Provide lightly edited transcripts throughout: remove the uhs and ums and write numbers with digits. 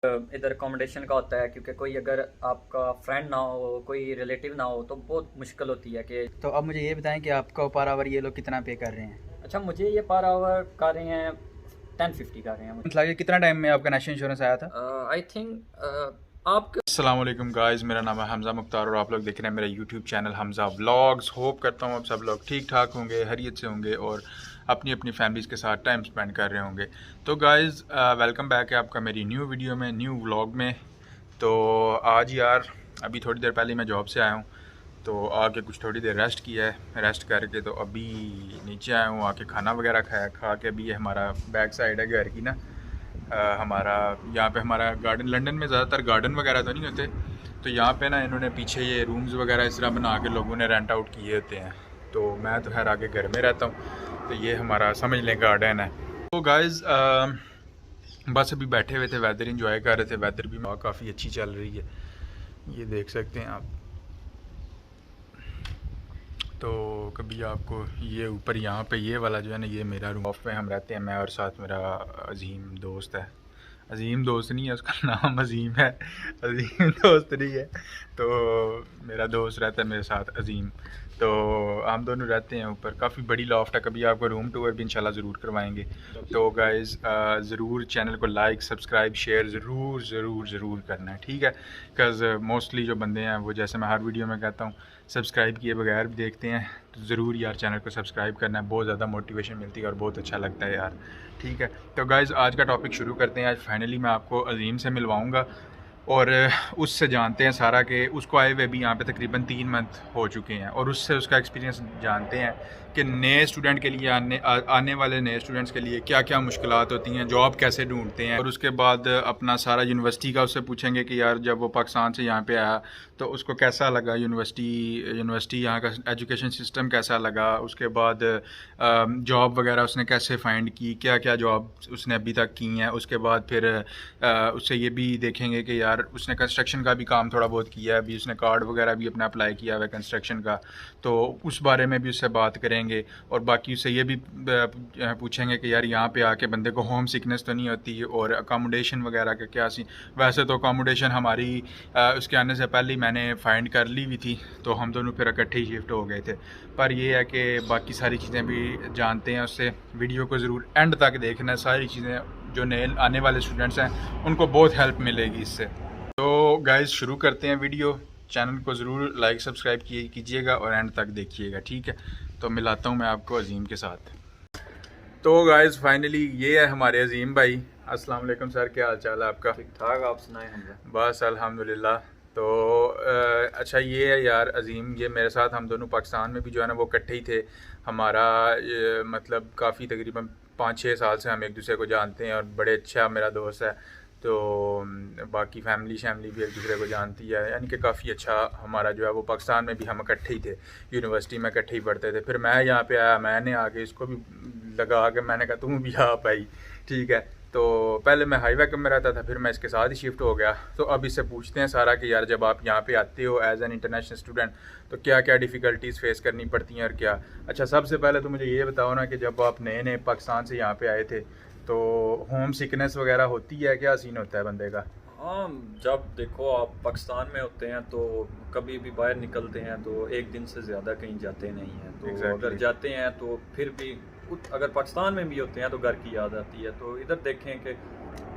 इधर अकोमोडेशन का होता है, क्योंकि कोई अगर आपका फ्रेंड ना हो, कोई रिलेटिव ना हो, तो बहुत मुश्किल होती है कि। तो अब मुझे ये बताएं कि आपका पर आवर ये लोग कितना पे कर रहे हैं? अच्छा, मुझे ये पर आवर कर रहे हैं, 1050 कर रहे हैं मुझे। मतलब कि कितना टाइम में आपका नेशनल इंश्योरेंस आया था? आई थिंक आपके। अस्सलाम वालेकुम गाइस, मेरा नाम है हमज़ा मुख्तार और आप लोग देख रहे हैं मेरा YouTube channel Hamza vlogs. Hope करता हूँ आप सब लोग ठीक ठाक होंगे, खैरियत से होंगे और अपनी अपनी फैमिलीज़ के साथ टाइम स्पेंड कर रहे होंगे। तो गाइस वेलकम बैक है आपका मेरी न्यू वीडियो में, न्यू व्लॉग में। तो आज यार अभी थोड़ी देर पहले मैं जॉब से आया हूँ, तो आके कुछ थोड़ी देर रेस्ट किया है। रेस्ट करके तो अभी नीचे आया हूँ, आके खाना वगैरह खाया। खा के अभी ये हमारा बैक साइड है घर की ना, हमारा यहाँ पे हमारा गार्डन, लंदन में ज़्यादातर गार्डन वगैरह तो नहीं होते, तो यहाँ पे ना इन्होंने पीछे ये रूम्स वगैरह इस तरह बना के लोगों ने रेंट आउट किए होते हैं। तो मैं तो खैर आगे घर में रहता हूँ, तो ये हमारा समझ लें गार्डन है। तो गाइज़ बस अभी बैठे हुए थे, वेदर इंजॉय कर रहे थे। वेदर भी काफ़ी अच्छी चल रही है, ये देख सकते हैं आप। तो कभी आपको ये ऊपर यहाँ पे ये वाला जो है ना, ये मेरा रूम ऑफ पे हम रहते हैं, मैं और साथ मेरा अजीम दोस्त है। अजीम दोस्त नहीं है, उसका नाम अजीम है, अजीम दोस्त नहीं है। तो मेरा दोस्त रहता है मेरे साथ अजीम, तो हम दोनों रहते हैं ऊपर। काफ़ी बड़ी लॉफ्ट है, कभी आपको रूम टूर भी इंशाल्लाह ज़रूर करवाएंगे। तो गाइज़ ज़रूर चैनल को लाइक सब्सक्राइब शेयर ज़रूर ज़रूर ज़रूर करना है, ठीक है? बिकॉज़ मोस्टली जो बंदे हैं वो, जैसे मैं हर वीडियो में कहता हूँ, सब्सक्राइब किए बगैर भी देखते हैं। तो ज़रूर यार चैनल को सब्सक्राइब करना है, बहुत ज़्यादा मोटिवेशन मिलती है और बहुत अच्छा लगता है यार, ठीक है? तो गाइज़ आज का टॉपिक शुरू करते हैं। आज फाइनली मैं आपको अजीम से मिलवाऊंगा और उससे जानते हैं सारा कि उसको आए हुए भी यहाँ पे तकरीबन 3 मंथ हो चुके हैं, और उससे उसका एक्सपीरियंस जानते हैं कि नए स्टूडेंट के लिए, आने वाले नए स्टूडेंट्स के लिए क्या क्या मुश्किलात होती हैं, जॉब कैसे ढूंढते हैं। और उसके बाद अपना सारा यूनिवर्सिटी का उससे पूछेंगे कि यार जब वो पाकिस्तान से यहाँ पे आया तो उसको कैसा लगा, यूनिवर्सिटी यहाँ का एजुकेशन सिस्टम कैसा लगा। उसके बाद जॉब वगैरह उसने कैसे फ़ाइंड की, क्या क्या जॉब उसने अभी तक की हैं। उसके बाद फिर उससे ये भी देखेंगे कि यार उसने कंस्ट्रक्शन का भी काम थोड़ा बहुत किया है, अभी उसने कार्ड वगैरह भी अपना अप्लाई किया हुआ है कंस्ट्रक्शन का, तो उस बारे में भी उससे बात करेंगे। और बाकी उससे ये भी पूछेंगे कि यार यहाँ पे आके बंदे को होम सिकनेस तो नहीं होती, और अकोमोडेशन वगैरह का क्या सी। वैसे तो अकोमोडेशन हमारी उसके आने से पहले ही मैंने फाइंड कर ली हुई थी, तो हम दोनों फिर इकट्ठे ही शिफ्ट हो गए थे। पर ये है कि बाकी सारी चीज़ें भी जानते हैं उससे। वीडियो को ज़रूर एंड तक देखना है, सारी चीज़ें जो नए आने वाले स्टूडेंट्स हैं उनको बहुत हेल्प मिलेगी इससे। तो गाइज़ शुरू करते हैं वीडियो। चैनल को ज़रूर लाइक सब्सक्राइब कीजिएगा और एंड तक देखिएगा, ठीक है? तो मिलाता हूँ मैं आपको अजीम के साथ। तो गाइज़ फाइनली ये है हमारे अजीम भाई। अस्सलाम वालेकुम सर, क्या हाल चाल है आपका? ठीक ठाक, आप सुनाएं हमजा। बस अल्हम्दुलिल्लाह। तो अच्छा ये है यार अजीम, ये मेरे साथ, हम दोनों पाकिस्तान में भी जो है ना वो इकट्ठे ही थे। हमारा मतलब काफ़ी तकरीबन 5-6 साल से हम एक दूसरे को जानते हैं और बड़े अच्छा मेरा दोस्त है। तो बाकी फैमिली भी एक दूसरे को जानती है, यानी कि काफ़ी अच्छा हमारा जो है वो। पाकिस्तान में भी हम इकट्ठे ही थे, यूनिवर्सिटी में इकट्ठे ही पढ़ते थे। फिर मैं यहाँ पे आया, मैंने आके इसको भी लगा के मैंने कहा तुम भी आ भाई, ठीक है? तो पहले मैं हाई वैकम में रहता था, फिर मैं इसके साथ ही शिफ्ट हो गया। तो अब इससे पूछते हैं सारा कि यार जब आप यहाँ पे आते हो एज एन इंटरनेशनल स्टूडेंट, तो क्या क्या डिफ़िकल्टीज़ फेस करनी पड़ती हैं और क्या। अच्छा सबसे पहले तो मुझे ये बताओ ना कि जब आप नए नए पाकिस्तान से यहाँ पे आए थे, तो होम सिकनेस वगैरह होती है, क्या सीन होता है बंदे का? हाँ, जब देखो आप पाकिस्तान में होते हैं तो कभी भी बाहर निकलते हैं तो एक दिन से ज़्यादा कहीं जाते नहीं हैं। तो अगर एग्जैक्टली। जाते हैं तो फिर भी अगर पाकिस्तान में भी होते हैं तो घर की याद आती है। तो इधर देखें कि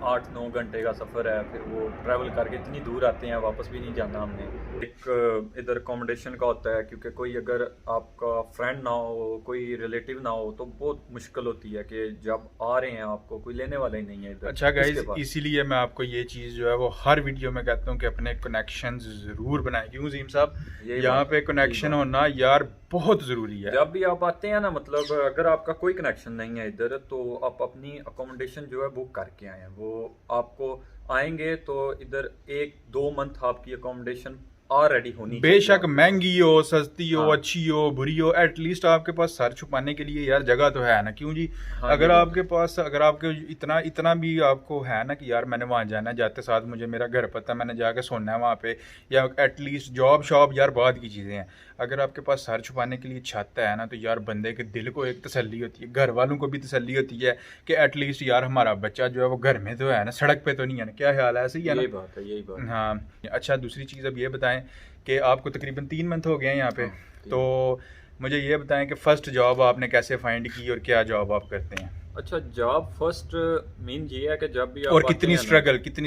8-9 घंटे का सफ़र है, फिर वो ट्रैवल करके इतनी दूर आते हैं, वापस भी नहीं जाना हमने। एक इधर अकोमोडेशन का होता है, क्योंकि कोई अगर आपका फ्रेंड ना हो, कोई रिलेटिव ना हो, तो बहुत मुश्किल होती है कि जब आ रहे हैं आपको कोई लेने वाला ही नहीं है इधर अच्छा इसके गाइज, बाद। इसीलिए मैं आपको ये चीज़ जो है वो हर वीडियो में कहता हूँ कि अपने कनेक्शन ज़रूर बनाएं। क्यों अजीम साहब? यही यहाँ बात है, पे यही कनेक्शन बात है। होना यार बहुत ज़रूरी है। जब भी आप आते हैं ना, मतलब अगर आपका कोई कनेक्शन नहीं है इधर, तो आप अपनी अकोमोडेशन जो है बुक करके आए हैं। वो आपको आएंगे तो इधर 1-2 मंथ आपकी अकोमोडेशन ऑलरेडी होनी बेशक चाहिए। महंगी हो, सस्ती हो, हाँ। अच्छी हो, बुरी हो, एटलीस्ट आपके पास सर छुपाने के लिए यार जगह तो है ना, क्यों जी। हाँ, अगर ये आपके पास, अगर आपके इतना इतना भी आपको है ना कि यार मैंने वहाँ जाना है, जाते साथ मुझे मेरा घर पता, मैंने जाके सोना है वहाँ पे, या एटलीस्ट जॉब शॉप यार बाद की चीज़ें हैं। अगर आपके पास सर छुपाने के लिए छत है ना, तो यार बंदे के दिल को एक तसल्ली होती है, घर वालों को भी तसल्ली होती है कि एटलीस्ट यार हमारा बच्चा जो है वो घर में तो है ना, सड़क पे तो नहीं है ना। क्या ख्याल है, ऐसे ही है यही ना? बात है, यही बात है। हाँ। अच्छा, दूसरी चीज़ अब ये बताएं कि आपको तकरीबन 3 मंथ हो गए हैं यहाँ पे, हाँ, 3 तो मुझे ये बताएं कि फ़र्स्ट जॉब आपने कैसे फाइंड की और क्या जॉब आप करते हैं, अच्छा, जॉब फर्स्ट मीन ये है कि जब भी और आप आते कितनी हैं ना,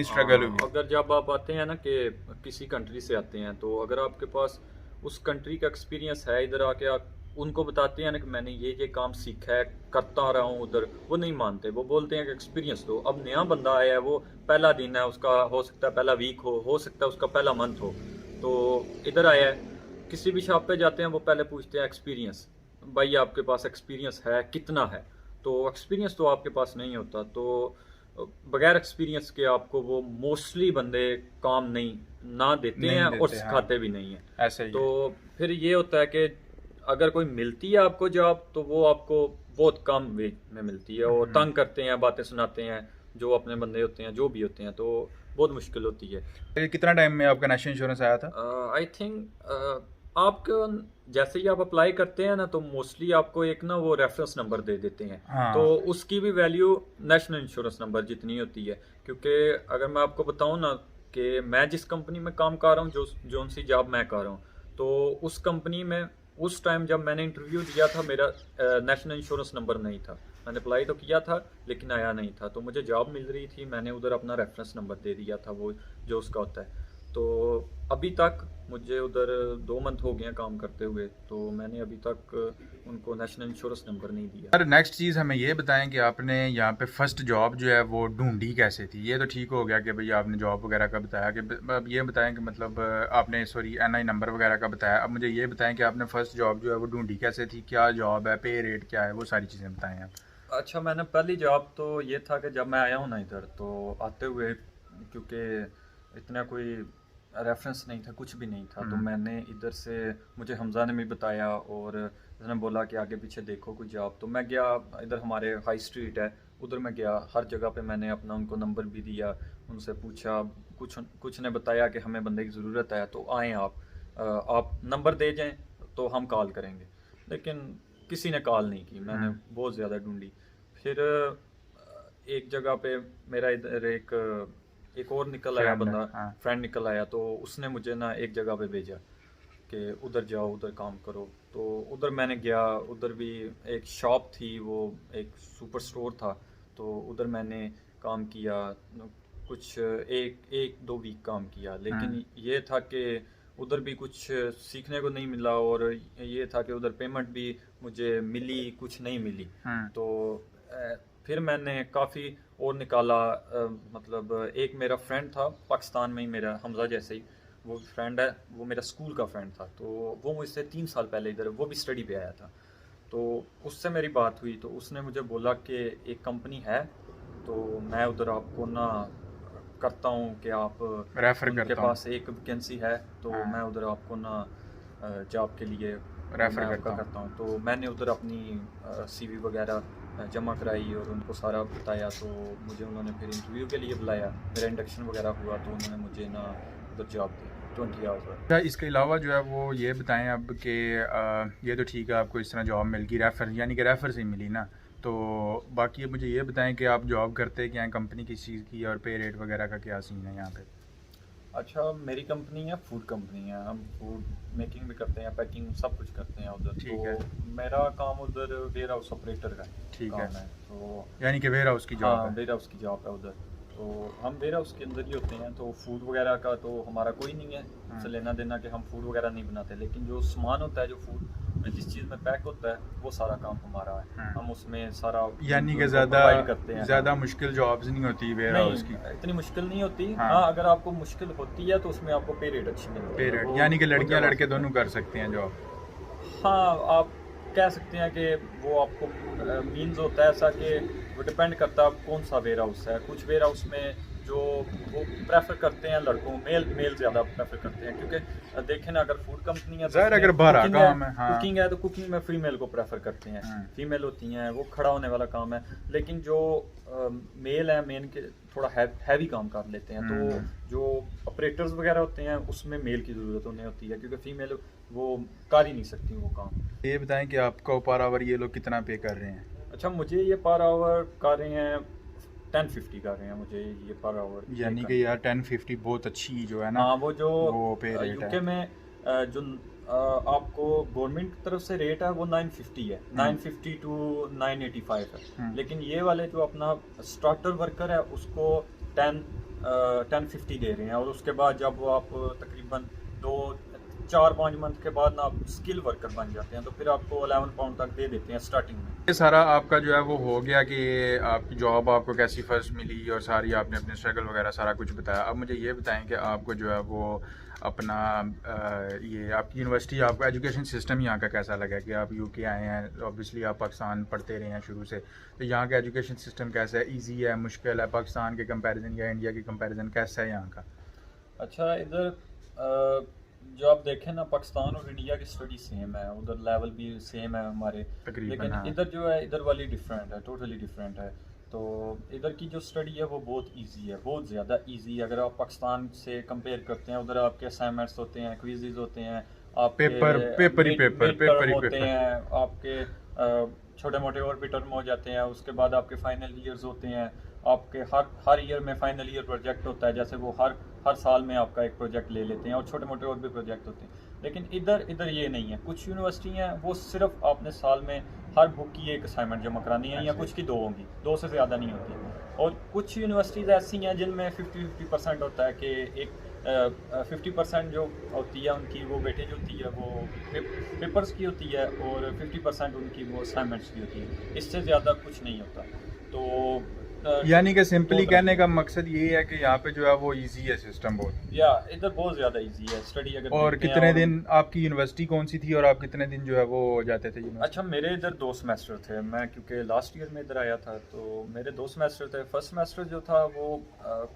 स्ट्रगल हुई? अगर जब आप आते हैं ना कि किसी कंट्री से आते हैं, तो अगर आपके पास उस कंट्री का एक्सपीरियंस है, इधर आके आप उनको बताते हैं ना कि मैंने ये काम सीखा है, करता आ रहा हूँ उधर, वो नहीं मानते। वो बोलते हैं कि एक्सपीरियंस दो। अब नया बंदा आया है, वो पहला दिन है उसका, हो सकता है पहला वीक हो सकता है उसका पहला मंथ हो, तो इधर आया है, किसी भी शॉप पे जाते हैं वो पहले पूछते हैं एक्सपीरियंस, भाई आपके पास एक्सपीरियंस है, कितना है। तो एक्सपीरियंस तो आपके पास नहीं होता, तो बगैर एक्सपीरियंस के आपको वो मोस्टली बंदे काम ना देते नहीं हैं और देते, हाँ। सिखाते भी नहीं है। ऐसे ही तो फिर ये होता है कि अगर कोई मिलती है आपको जॉब, तो वो आपको बहुत कम वेज में मिलती है, और तंग करते हैं, बातें सुनाते हैं, जो अपने बंदे होते हैं, जो भी होते हैं, तो बहुत मुश्किल होती है। है। कितना टाइम में आपका नेशनल इंश्योरेंस आया था? आई थिंक आपको जैसे ही आप अप्लाई करते हैं ना, तो मोस्टली आपको एक ना वो रेफरेंस नंबर दे देते हैं। हाँ। तो उसकी भी वैल्यू नेशनल इंश्योरेंस नंबर जितनी होती है, क्योंकि अगर मैं आपको बताऊं ना कि मैं जिस कंपनी में काम कर रहा हूँ, जो सी जॉब मैं कर रहा हूँ, तो उस कंपनी में उस टाइम जब मैंने इंटरव्यू दिया था, मेरा नेशनल इंश्योरेंस नंबर नहीं था। मैंने अप्लाई तो किया था लेकिन आया नहीं था, तो मुझे जॉब मिल रही थी, मैंने उधर अपना रेफरेंस नंबर दे दिया था, वो जो उसका होता है। तो अभी तक मुझे उधर 2 मंथ हो गए हैं काम करते हुए, तो मैंने अभी तक उनको नेशनल इंश्योरेंस नंबर नहीं दिया। सर, नेक्स्ट चीज़ हमें ये बताएं कि आपने यहाँ पे फर्स्ट जॉब जो है वो ढूंढी कैसे थी? ये तो ठीक हो गया कि भाई आपने जॉब वगैरह का बताया, कि अब ये बताएं कि मतलब आपने एनआई नंबर वगैरह का बताया। अब मुझे ये बताएं कि आपने फर्स्ट जॉब जो है वो ढूंढी कैसे थी, क्या जॉब है, पे रेट क्या है, वो सारी चीज़ें बताएं आप। अच्छा, मैंने पहली जॉब तो ये था कि जब मैं आया हूँ ना इधर, तो आते हुए क्योंकि इतना कोई रेफरेंस नहीं था, कुछ भी नहीं था, तो मैंने इधर से, मुझे हमजा ने भी बताया और उसने बोला कि आगे पीछे देखो कोई जॉब। तो मैं गया, इधर हमारे हाई स्ट्रीट है, उधर मैं गया, हर जगह पे मैंने अपना उनको नंबर भी दिया, उनसे पूछा, कुछ ने बताया कि हमें बंदे की ज़रूरत है, तो आएँ आप नंबर दे जाएं तो हम कॉल करेंगे, लेकिन किसी ने कॉल नहीं की। मैंने बहुत ज़्यादा ढूंढी, फिर एक जगह पे मेरा इधर एक और निकल आया Friend है, बंदा, हाँ। फ्रेंड निकल आया, तो उसने मुझे ना एक जगह पे भेजा कि उधर जाओ, उधर काम करो। तो उधर मैंने गया, उधर भी एक शॉप थी, वो एक सुपर स्टोर था, तो उधर मैंने काम किया, कुछ एक दो वीक काम किया, लेकिन ये था कि उधर भी कुछ सीखने को नहीं मिला, और ये था कि उधर पेमेंट भी मुझे मिली, कुछ नहीं मिली। तो फिर मैंने काफ़ी और निकाला, मतलब एक मेरा फ्रेंड था पाकिस्तान में ही, मेरा हमजा जैसे ही वो फ्रेंड है, वो मेरा स्कूल का फ्रेंड था, तो वो मुझसे 3 साल पहले इधर, वो भी स्टडी पे आया था, तो उससे मेरी बात हुई, तो उसने मुझे बोला कि एक कंपनी है, तो मैं उधर आपको ना करता हूँ कि आप रेफर उनके करता हूँ। पास एक वैकेंसी है, तो मैं उधर आपको ना जॉब के लिए रेफर मैं करता हूँ। तो मैंने उधर अपनी CV वगैरह जमा कराई और उनको सारा बताया, तो मुझे उन्होंने फिर इंटरव्यू के लिए बुलाया, मेरा इंडक्शन वगैरह हुआ, तो उन्होंने मुझे ना उधर जॉब दी 20 आवर्स। अच्छा, इसके अलावा जो है वो ये बताएं अब कि ये तो ठीक है, आपको इस तरह जॉब मिल गई, रेफर यानी कि रेफर से ही मिली ना, तो बाकी अब मुझे ये बताएं कि आप जॉब करते क्या हैं, कंपनी किस चीज़ की, और पे रेट वगैरह का क्या सीन है यहाँ पे? अच्छा, मेरी कंपनी है, फूड कंपनी है, हम फूड मेकिंग भी करते हैं, पैकिंग सब कुछ करते हैं उधर। ठीक तो है। मेरा काम उधर वेयर हाउस ऑपरेटर का ठीक काम है। तो यानी कि वेयर हाउस की जॉब हाँ, है। वेयर हाउस की जॉब है उधर, तो हम वेयर हाउस के अंदर ही होते हैं। तो फूड वगैरह का तो हमारा कोई नहीं है उससे लेना देना कि हम फूड वगैरह नहीं बनाते, लेकिन जो सामान होता है, जो फूड में जिस चीज़ में पैक होता है, वो सारा काम हमारा है, हम उसमें सारा यानी कि प्रोवाइड करते हैं। ज़्यादा मुश्किल जॉब्स नहीं होती वेयर हाउस की? नहीं, इतनी मुश्किल नहीं होती। हाँ। हाँ, अगर आपको मुश्किल होती है तो उसमें आपको पे रेट अच्छी मिलती है। पे रेट वो- यानी कि वो लड़कियां जब लड़के आप- दोनों कर सकते हैं जॉब? हाँ, आप कह सकते हैं कि वो आपको मीन्स होता है ऐसा कि वो डिपेंड करता है आप कौन सा वेयर हाउस है। कुछ वेयर हाउस में जो वो प्रेफर करते हैं लड़कों मेल ज़्यादा प्रेफर करते हैं, क्योंकि देखें ना अगर फूड कंपनी है ज़ाहिर अगर बाहर काम है, हाँ। कुकिंग है तो कुकिंग में फीमेल को प्रेफर करते हैं, फीमेल होती हैं वो खड़ा होने वाला काम है, लेकिन जो मेल है मेन के थोड़ा हैवी काम कर लेते हैं, तो जो ऑपरेटर्स वगैरह होते हैं उसमें मेल की ज़रूरत उन्हें होती है, क्योंकि फीमेल वो कर ही नहीं सकती वो काम। ये बताएं कि आपका पर आवर ये लोग कितना पे कर रहे हैं? अच्छा, मुझे ये पर आवर कर रहे हैं 1050 कर रहे हैं मुझे ये पर आवर, यानी कि यार 1050 बहुत अच्छी जो है ना। हाँ, वो जो पे रेट यूके में जो आपको गवर्नमेंट की तरफ से रेट है वो 950 है, 950 टू 985 है, लेकिन ये वाले जो अपना स्टार्टर वर्कर है उसको 1050 दे रहे हैं, और उसके बाद जब वो आप तकरीबन 4-5 मंथ के बाद ना आप स्किल वर्कर बन जाते हैं तो फिर आपको 11 पाउंड तक दे देते हैं स्टार्टिंग में। ये सारा आपका जो है वो हो गया कि आपकी जॉब आपको कैसी फर्स्ट मिली और सारी आपने अपने स्ट्रगल वगैरह सारा कुछ बताया। अब मुझे ये बताएं कि आपको जो है वो अपना ये आपकी यूनिवर्सिटी, आपका एजुकेशन सिस्टम यहाँ का कैसा लगा कि आप यूके आए हैं, ऑब्वियसली आप पाकिस्तान पढ़ते रहे हैं शुरू से, तो यहाँ का एजुकेशन सिस्टम कैसा है? ईजी है, मुश्किल है? पाकिस्तान के कंपैरिजन या इंडिया के कंपैरिजन कैसा है यहाँ का? अच्छा, इधर जो आप देखें ना पाकिस्तान और इंडिया की स्टडी सेम है, उधर लेवल भी सेम है हमारे, लेकिन हाँ। इधर जो है इधर वाली डिफरेंट है, टोटली डिफरेंट है। तो इधर की जो स्टडी है वो बहुत इजी है, बहुत ज़्यादा इजी। अगर आप पाकिस्तान से कंपेयर करते हैं, उधर आपके असाइनमेंट्स होते हैं, क्विज़ेस होते हैं, आपके पेपर होते हैं, आपके छोटे मोटे और भी टर्म हो जाते हैं, उसके बाद आपके फाइनल ईयर्स होते हैं, आपके हर ईयर में फाइनल ईयर प्रोजेक्ट होता है, जैसे वो हर साल में आपका एक प्रोजेक्ट ले लेते हैं, और छोटे मोटे और भी प्रोजेक्ट होते हैं। लेकिन इधर ये नहीं है। कुछ यूनिवर्सिटी हैं वो सिर्फ आपने साल में हर बुक की एक असाइनमेंट जमा करानी है, या कुछ की 2 होंगी, 2 से ज़्यादा नहीं होती। और कुछ यूनिवर्सिटीज़ ऐसी हैं जिनमें 50-50% होता है कि एक 50% जो होती है उनकी वो वेटेज होती है वो पेपर्स की होती है, और 50% उनकी वो असाइनमेंट्स की होती है, इससे ज़्यादा कुछ नहीं होता। तो यानी कि सिंपली कहने का मकसद ये है कि यहाँ पे जो है वो इजी है सिस्टम बहुत, या इधर बहुत ज़्यादा इजी है स्टडी। अगर और कितने दिन आपकी यूनिवर्सिटी कौन सी थी और आप कितने दिन जो है वो जाते थे यूनिवर्सिटी? अच्छा, मेरे इधर 2 सेमेस्टर थे, मैं क्योंकि लास्ट ईयर में इधर आया था, तो मेरे 2 सेमेस्टर थे। फर्स्ट सेमेस्टर जो था वो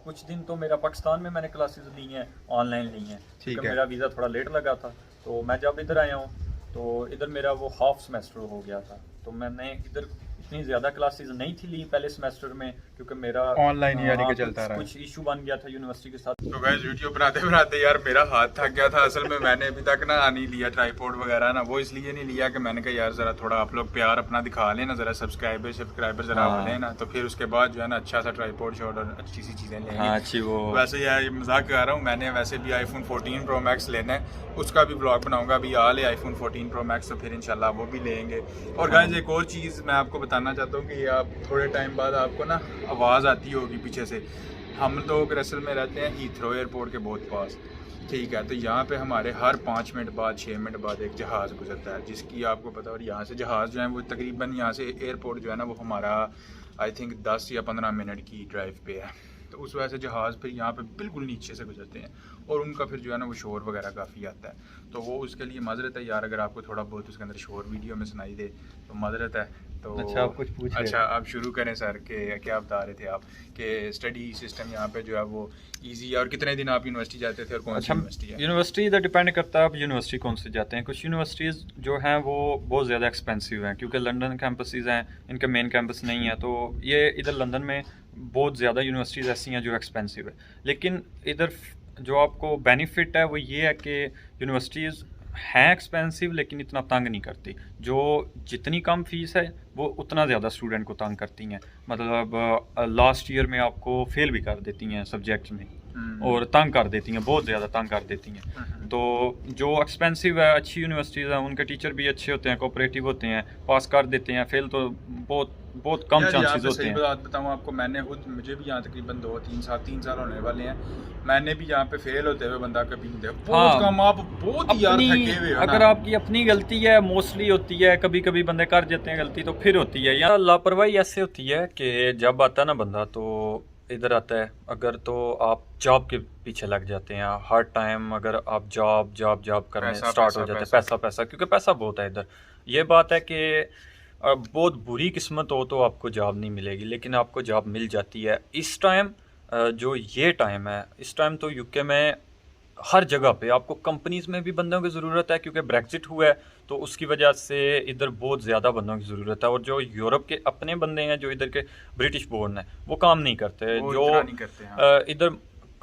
कुछ दिन तो मेरा पाकिस्तान में मैंने क्लासेस ली हैं, ऑनलाइन ली हैं, क्योंकि मेरा वीज़ा थोड़ा लेट लगा था। तो मैं जब इधर आया हूँ तो इधर मेरा वो हाफ सेमेस्टर हो गया था, तो मैंने इधर इतनी ज़्यादा क्लासेस नहीं थी ली पहले सेमेस्टर में, क्योंकि मेरा ऑनलाइन यानी कि चलता रहा, कुछ इशू बन गया था यूनिवर्सिटी के साथ। तो गाइस वीडियो बनाते बनाते यार मेरा हाथ थक गया था। असल में मैंने अभी तक ना नहीं लिया ट्राइपॉड वगैरह ना, वो इसलिए नहीं लिया कि मैंने कहा यार ज़रा थोड़ा आप लोग प्यार अपना दिखा लेना, ज़रा सब्सक्राइबर ज़रा बढ़े ना, तो फिर उसके बाद जो है ना अच्छा सा ट्राइपॉड शॉट और अच्छी सी चीज़ें लेंगे। हाँ, अच्छी वो वैसे यार मजाक कर रहा हूँ, मैंने वैसे भी iPhone 14 Pro Max लेना है, उसका भी ब्लॉग बनाऊंगा। अभी आ ले iPhone 14 Pro Max, तो फिर इंशाल्लाह वो भी लेंगे। और गाइस एक और चीज़ मैं आपको बताना चाहता हूँ कि आप थोड़े टाइम बाद आपको ना आवाज़ आती होगी पीछे से। हम लोग असल में रहते हैं हीथ्रो एयरपोर्ट के बहुत पास, ठीक है, तो यहाँ पे हमारे हर 5 मिनट बाद 6 मिनट बाद एक जहाज़ गुजरता है, जिसकी आपको पता। और यहाँ से जहाज़ जो है वो तकरीबन यहाँ से एयरपोर्ट जो है ना वो हमारा आई थिंक 10 या 15 मिनट की ड्राइव पे है। तो उस वजह से जहाज़ फिर यहाँ पे बिल्कुल नीचे से गुजरते हैं, और उनका फिर जो है ना वो शोर वगैरह काफ़ी आता है, तो वो उसके लिए माजरत है यार, अगर आपको थोड़ा बहुत उसके अंदर शोर वीडियो में सुनाई दे तो माजरत है। तो अच्छा, आप कुछ पूछ रहे अच्छा, आप शुरू करें सर के क्या बता रहे थे आप कि स्टडी सिस्टम यहाँ पे जो है वो इजी है, और कितने दिन आप यूनिवर्सिटी जाते थे और कौन सी यूनिवर्सिटी है? यूनिवर्सिटी इधर डिपेंड करता है आप यूनिवर्सिटी कौन से जाते हैं। कुछ यूनिवर्सिटीज़ जो हैं वो बहुत ज़्यादा एक्सपेंसिव हैं, क्योंकि लंदन कैंपसेस हैं, इनके मेन कैंपस नहीं है, तो ये इधर लंदन में बहुत ज़्यादा यूनिवर्सिटीज़ ऐसी हैं जो एक्सपेंसिव है। लेकिन इधर जो आपको बेनिफिट है वो ये है कि यूनिवर्सिटीज़ हैं एक्सपेंसिव लेकिन इतना तंग नहीं करती। जो जितनी कम फीस है वो उतना ज़्यादा स्टूडेंट को तंग करती हैं, मतलब लास्ट ईयर में आपको फेल भी कर देती हैं सब्जेक्ट्स में, और तंग कर देती हैं, बहुत ज़्यादा तंग कर देती हैं। तो जो एक्सपेंसिव है, अच्छी यूनिवर्सिटीज़ हैं, उनके टीचर भी अच्छे होते हैं, कोऑपरेटिव होते हैं, पास कर देते हैं, फेल तो बहुत कम चांसेस होते हैं। बात बताऊँ आपको, मुझे भी यहाँ तकरीबन 3 साल होने वाले हैं, मैंने भी यहाँ पे फेल होते हुए बंदा कभी नहीं देखा। बहुत कम, आप बहुत ही यार थके हुए हो। अगर आपकी अपनी गलती है, मोस्टली होती है, कभी कभी बंदे कर जाते हैं गलती तो फिर होती है। या लापरवाही ऐसे होती है कि जब आता है ना बंदा तो इधर आता है, अगर तो आप जॉब के पीछे लग जाते हैं हर टाइम, अगर आप जॉब करने स्टार्ट हो जाते हैं, पैसा क्योंकि पैसा बहुत है इधर। ये बात है कि बहुत बुरी किस्मत हो तो आपको जॉब नहीं मिलेगी, लेकिन आपको जॉब मिल जाती है। इस टाइम जो ये टाइम है, इस टाइम तो यूके में हर जगह पे आपको कंपनीज में भी बंदों की ज़रूरत है, क्योंकि ब्रेक्जिट हुआ है तो उसकी वजह से इधर बहुत ज़्यादा बंदों की ज़रूरत है। और जो यूरोप के अपने बंदे हैं, जो इधर के ब्रिटिश बोर्न है, वो काम नहीं करते, वो जो इतना नहीं करते, हाँ। इधर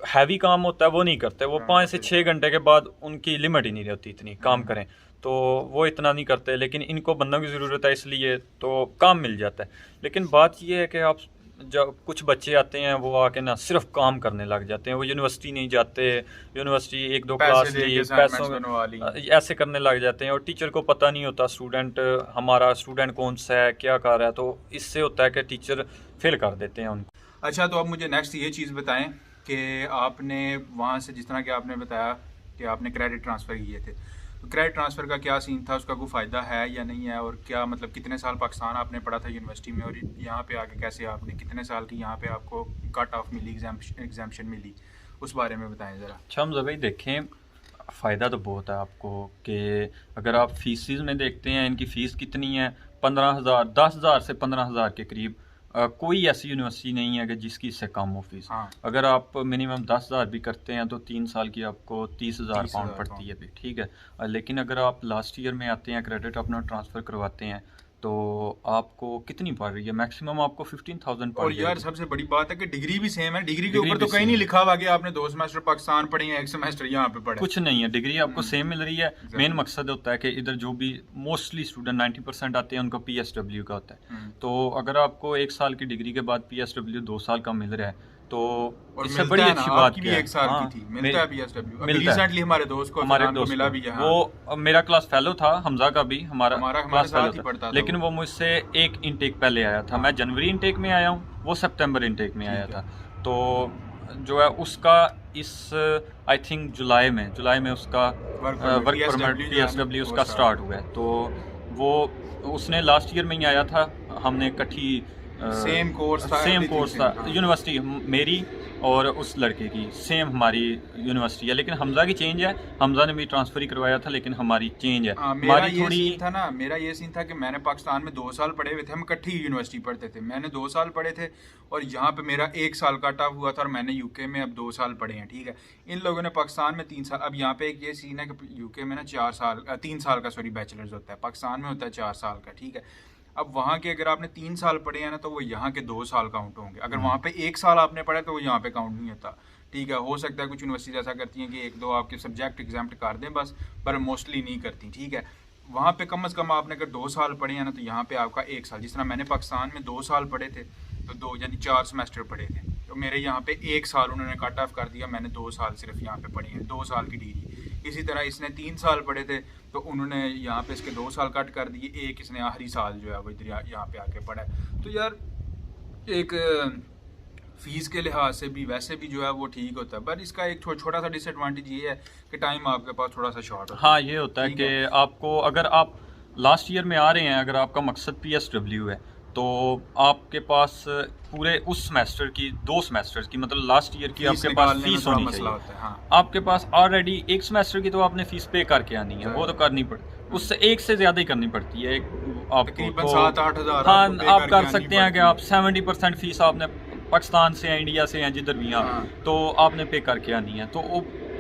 हैवी काम होता है वो नहीं करते। वो 5 से 6 घंटे के बाद उनकी लिमिट ही नहीं रहती इतनी काम करें, तो वो इतना नहीं करते। लेकिन इनको बंदों की ज़रूरत है, इसलिए तो काम मिल जाता है। लेकिन बात ये है कि आप जब कुछ बच्चे आते हैं वो आके ना सिर्फ काम करने लग जाते हैं, वो यूनिवर्सिटी नहीं जाते, यूनिवर्सिटी 1-2 क्लास ली, पैसों ऐसे करने लग जाते हैं, और टीचर को पता नहीं होता हमारा स्टूडेंट कौन सा है, क्या कर रहा है। तो इससे होता है कि टीचर फेल कर देते हैं उनको। अच्छा, तो अब मुझे नेक्स्ट ये चीज़ बताएं कि आपने वहाँ से, जिस तरह कि आपने बताया कि आपने क्रेडिट ट्रांसफ़र किए थे, तो क्रेडिट ट्रांसफ़र का क्या सीन था, उसका कोई फ़ायदा है या नहीं है, और क्या मतलब कितने साल पाकिस्तान आपने पढ़ा था यूनिवर्सिटी में, और यहाँ पे आके कैसे आपने कितने साल की यहाँ पे आपको कट ऑफ मिली, एग्जाम्पशन मिली, उस बारे में बताएं ज़रा। अच्छा हम भाई देखें, फ़ायदा तो बहुत है आपको कि अगर आप फीसिस में देखते हैं, इनकी फ़ीस कितनी है, 15,000, 10,000 से 15,000 के करीब। कोई ऐसी यूनिवर्सिटी नहीं है कि जिसकी इससे कम हो फीस। हाँ। अगर आप मिनिमम 10,000 भी करते हैं तो 3 साल की आपको 30,000 पाउंड पड़ती है भी, ठीक है। लेकिन अगर आप लास्ट ईयर में आते हैं, क्रेडिट अपना ट्रांसफ़र करवाते हैं, तो आपको कितनी पड़ रही है, मैक्सिमम आपको 15,000 पड़ और रही है। यार सबसे बड़ी बात है कि डिग्री भी सेम है, डिग्री के डिग्री ऊपर तो भी कहीं सेम नहीं है। लिखा हुआ कि आपने 2 सेमेस्टर पाकिस्तान पढ़े हैं, 1 सेमेस्टर यहाँ पे पढ़े। कुछ नहीं है, डिग्री आपको सेम मिल रही है। मेन मकसद होता है कि इधर जो भी मोस्टली स्टूडेंट 90% आते हैं उनको PSW का होता है। तो अगर आपको 1 साल की डिग्री के बाद PSW 2 साल का मिल रहा है, तो इससे बड़ी अच्छी बात की क्या भी है। 1 साल हाँ, की थी, मिलता है PSW। अभी मिलता है। रिसेंटली हमारे दोस्त को मिला भी है। हाँ। वो मेरा क्लास फेलो था, हमजा का भी हमारा क्लास साथ ही फेलो पढ़ता था, था लेकिन वो मुझसे एक इनटेक पहले आया था। मैं जनवरी इनटेक में आया हूँ, वो सितंबर इनटेक में आया था। तो जो है उसका इस आई थिंक जुलाई में उसका वर्क परमिट PSW उसका स्टार्ट हुआ है। तो वो उसने लास्ट ईयर में ही आया था, हमने इकट्ठी सेम कोर्स था, यूनिवर्सिटी मेरी और उस लड़के की सेम हमारी यूनिवर्सिटी है। लेकिन हमजा की चेंज है, हमजा ने भी ट्रांसफर ही करवाया था, लेकिन हमारी चेंज है। हमारी थोड़ी मेरा ये सीन था कि मैंने पाकिस्तान में 2 साल पढ़े हुए थे, हम इकट्ठी यूनिवर्सिटी पढ़ते थे। मैंने 2 साल पढ़े थे और यहाँ पे मेरा 1 साल का टफ हुआ था, और मैंने यूके में अब 2 साल पढ़े हैं, ठीक है। इन लोगों ने पाकिस्तान में 3 साल। अब यहाँ पे एक ये सीन है कि यूके में ना 3 साल का बैचलर्स होता है, पाकिस्तान में होता है 4 साल का, ठीक है। अब वहाँ के अगर आपने 3 साल पढ़े हैं ना, तो वो यहाँ के 2 साल काउंट होंगे। अगर वहाँ पे 1 साल आपने पढ़ा तो वो यहाँ पे काउंट नहीं होता, ठीक है। हो सकता है कुछ यूनिवर्सिटीज ऐसा करती हैं कि 1-2 आपके सब्जेक्ट एग्जाम्प्ट कर दें बस, पर मोस्टली नहीं करती, ठीक है। वहाँ पे कम से कम आपने अगर 2 साल पढ़े हैं ना, तो यहाँ पे आपका 1 साल। जिस तरह मैंने पाकिस्तान में 2 साल पढ़े थे, तो 2 यानी 4 सेमेस्टर पढ़े थे, तो मेरे यहाँ पे 1 साल उन्होंने कट ऑफ कर दिया। मैंने 2 साल सिर्फ यहाँ पे पढ़े हैं, 2 साल की डिग्री। इसी तरह इसने 3 साल पढ़े थे, तो उन्होंने यहाँ पे इसके 2 साल कट कर दिए। एक इसने आखिरी साल जो है वो इधर यहाँ पे आके पढ़ा है। तो यार एक फीस के लिहाज से भी वैसे भी जो है वो ठीक होता है, पर इसका एक छोटा सा डिसएडवांटेज ये है कि टाइम आपके पास थोड़ा सा शॉर्ट होता है। हाँ, ये होता है कि आपको, अगर आप लास्ट ईयर में आ रहे हैं, अगर आपका मकसद PSW है, तो आपके पास पूरे उस सेमेस्टर की 2 सेमेस्टर्स की, मतलब लास्ट ईयर की आपके पास फीस होनी चाहिए। हाँ। आपके पास ऑलरेडी 1 सेमेस्टर की तो आपने फीस पे करके आनी है, वो तो करनी पड़ती, उससे 1 से ज़्यादा ही करनी पड़ती है आपको। तो 7-8 हज़ार हाँ, आप कर सकते हैं कि आप 70% फीस आपने पाकिस्तान से या इंडिया से या जिधर भी हैं, तो आपने पे करके आनी है। तो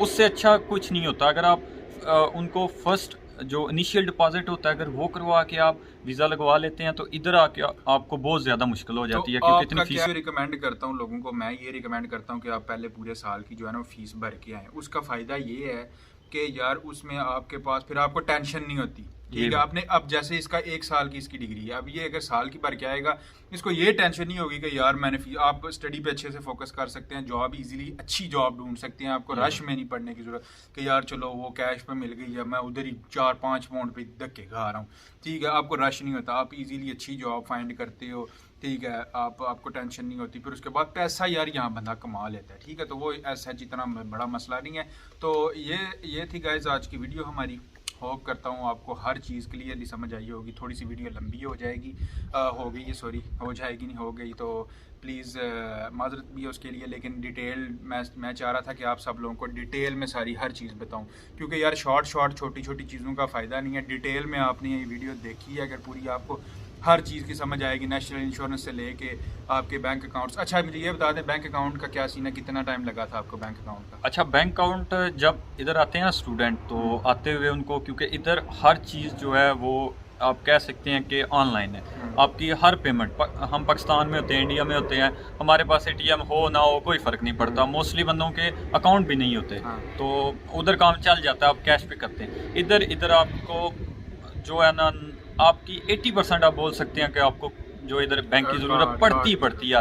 उससे अच्छा कुछ नहीं होता। अगर आप उनको फर्स्ट जो इनिशियल डिपॉजिट होता है, अगर वो करवा के आप वीज़ा लगवा लेते हैं, तो इधर आके आपको बहुत ज़्यादा मुश्किल हो जाती है, क्योंकि इतनी फीस। रिकमेंड करता हूँ लोगों को, मैं ये रिकमेंड करता हूँ कि आप पहले पूरे साल की जो है ना फीस भर के आएँ। उसका फ़ायदा ये है कि यार उसमें आपके पास फिर आपको टेंशन नहीं होती, ठीक है। आपने अब जैसे इसका 1 साल की इसकी डिग्री है, अब ये अगर साल की भर के आएगा, इसको ये टेंशन नहीं होगी कि यार मैंने आप स्टडी पे अच्छे से फोकस कर सकते हैं, जॉब इजीली अच्छी जॉब ढूंढ सकते हैं, आपको रश में नहीं पड़ने की जरूरत कि यार चलो वो कैश पे मिल गई है, मैं उधर ही 4-5 पाउंड पे धक्के खा रहा हूँ, ठीक है। आपको रश नहीं होता, आप इजीली अच्छी जॉब फाइंड करते हो, ठीक है। आपको टेंशन नहीं होती। फिर उसके बाद पैसा यार यहाँ बंदा कमा लेता है, ठीक है। तो वो ऐसा जितना बड़ा मसला नहीं है। तो ये थी गाइस आज की वीडियो हमारी। होप करता हूँ आपको हर चीज़ क्लियरली समझ आई होगी। थोड़ी सी वीडियो लंबी हो जाएगी, हो जाएगी नहीं, हो गई तो प्लीज़ माजरत भी है उसके लिए। लेकिन डिटेल मैं चाह रहा था कि आप सब लोगों को डिटेल में सारी हर चीज़ बताऊं, क्योंकि यार शॉर्ट छोटी छोटी चीज़ों का फ़ायदा नहीं है। डिटेल में आपने ये वीडियो देखी है, अगर पूरी आपको हर चीज़ की समझ आएगी, नेशनल इंश्योरेंस से लेके आपके बैंक अकाउंट्स। अच्छा मुझे ये बता दें बैंक अकाउंट का क्या सीन है, कितना टाइम लगा था आपको बैंक अकाउंट का? अच्छा, बैंक अकाउंट जब इधर आते हैं ना स्टूडेंट, तो आते हुए उनको, क्योंकि इधर हर चीज़ जो है वो आप कह सकते हैं कि ऑनलाइन है। आपकी हर पेमेंट, हम पाकिस्तान में होते हैं, इंडिया में होते हैं, हमारे पास एटीएम हो ना हो कोई फ़र्क नहीं पड़ता, मोस्टली बंदों के अकाउंट भी नहीं होते, तो उधर काम चल जाता है, आप कैश पे करते हैं। इधर आपको जो है ना, आपकी 80% आप बोल सकते हैं कि आपको जो इधर बैंक की ज़रूरत पड़ती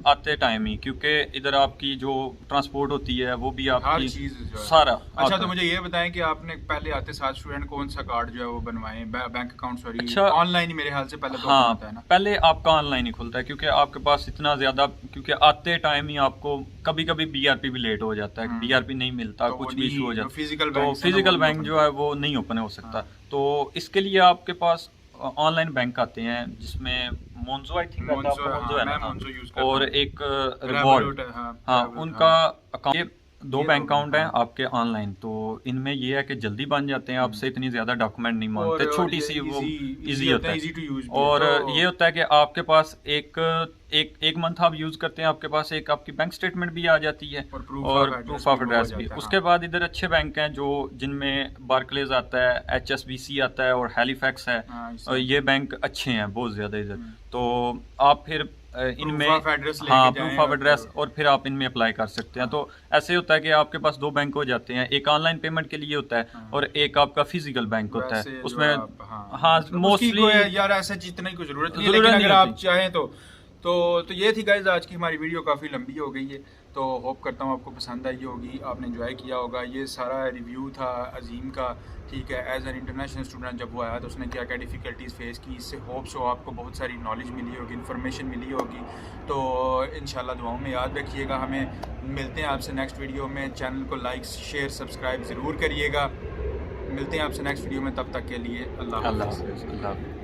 आते टाइम ही, क्योंकि इधर आपकी जो ट्रांसपोर्ट होती है वो भी हर आपकी चीज़ जो है। सारा अच्छा आता तो है। मुझे ये बताएं कि आपने पहले आते साथ स्टूडेंट कौन सा कार्ड जो है वो बनवाएं, बैंक अकाउंट सॉरी अच्छा, ऑनलाइन ही मेरे ख्याल से पहले तो हाँ, होता है ना? पहले आपका ऑनलाइन ही खुलता है, क्योंकि आपके पास इतना ज़्यादा, क्योंकि आते टाइम ही आपको कभी कभी बीआरपी भी लेट हो जाता है, बीआरपी नहीं मिलता, तो वो कुछ भी इशू हो नहीं, जाता है, फिजिकल तो बैंक से ना फिजिकल वो बैंक नहीं जो है वो नहीं ओपन हो सकता। तो इसके लिए आपके पास ऑनलाइन बैंक आते हैं, जिसमें मोन्जो, आई थिंक आता है आपको, मोन्जो है ना, मैं हाँ, मोन्जो यूज करता और हूं। एक Revolut रिवॉल्ट, है, हाँ, हाँ, Revolut, उनका अकाउंट, ये दो ये बैंक दो अकाउंट हैं हाँ। आपके ऑनलाइन। तो इनमें ये है कि जल्दी बन जाते हैं, आपसे इतनी ज़्यादा डॉक्यूमेंट नहीं मांगते, और छोटी ये सी वो इजी इजी होता होता है, इजी है। टू यूज भी और तो ये होता है कि आपके पास एक मंथ आप यूज़ करते हैं, आपके पास एक आपकी बैंक स्टेटमेंट भी आ जाती है और और proof proof of of address address भी भी। हो जाता है, उसके हाँ। बाद इधर अच्छे बैंक हैं जो जिनमें बार्कलेज आता है, HSBC आता है और हैलिफैक्स है, हाँ, और ये बैंक अच्छे हैं बहुत ज़्यादा इधर। तो आप फिर इनमें, Proof of address लेके हाँ, जाएं प्रूफ ऑफ और एड्रेस, फिर- और फिर आप इनमें अप्लाई कर सकते हैं। तो ऐसे होता है कि आपके पास दो बैंक हो जाते हैं, एक ऑनलाइन पेमेंट के लिए होता है और एक आपका फिजिकल बैंक होता वैसे है, जो उसमें आप- हाँ मतलब उसकी मोस्टली कोई यार ऐसा जितने की कोई जरूरत नहीं है, ज़रूरत लेकिन नहीं अगर आप होती। चाहें तो ये थी गाइज आज की हमारी वीडियो, काफ़ी लंबी हो गई है, तो होप करता हूँ आपको पसंद आई होगी, आपने एंजॉय किया होगा। ये सारा रिव्यू था अजीम का, ठीक है, एज एन इंटरनेशनल स्टूडेंट जब वो आया तो उसने क्या क्या डिफ़िकल्टीज़ फेस की, इससे होप्स हो आपको बहुत सारी नॉलेज मिली होगी, इन्फॉर्मेशन मिली होगी। तो इंशाल्लाह दुआओं में याद रखिएगा हमें। मिलते हैं आपसे नेक्स्ट वीडियो में, चैनल को लाइक शेयर सब्सक्राइब ज़रूर करिएगा। मिलते हैं आपसे नेक्स्ट वीडियो में, तब तक के लिए अल्लाह अल्लाह हाफ़िज़। हाफ़िज़, अल्लाह हाफ़िज़।